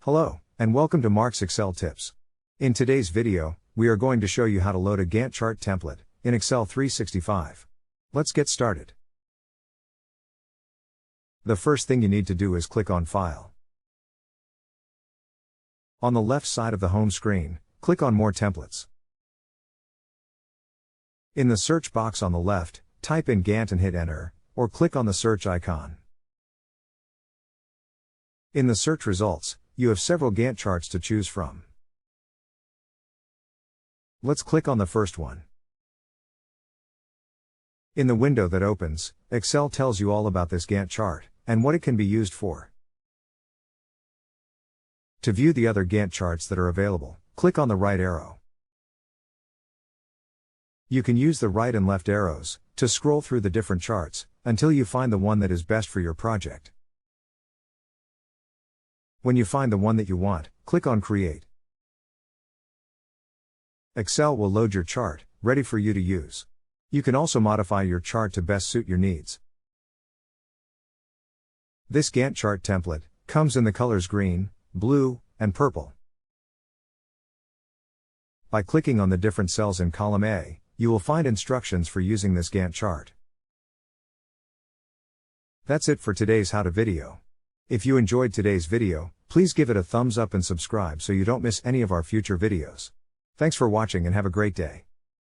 Hello, and welcome to Mark's Excel Tips. In today's video, we are going to show you how to load a Gantt chart template in Excel 365. Let's get started. The first thing you need to do is click on File. On the left side of the home screen, click on More Templates. In the search box on the left, type in Gantt and hit Enter, or click on the search icon. In the search results, you have several Gantt charts to choose from. Let's click on the first one. In the window that opens, Excel tells you all about this Gantt chart, and what it can be used for. To view the other Gantt charts that are available, click on the right arrow. You can use the right and left arrows to scroll through the different charts until you find the one that is best for your project. When you find the one that you want, click on Create. Excel will load your chart, ready for you to use. You can also modify your chart to best suit your needs. This Gantt chart template comes in the colors green, blue, and purple. By clicking on the different cells in column A, you will find instructions for using this Gantt chart. That's it for today's how-to video. If you enjoyed today's video, please give it a thumbs up and subscribe so you don't miss any of our future videos. Thanks for watching and have a great day.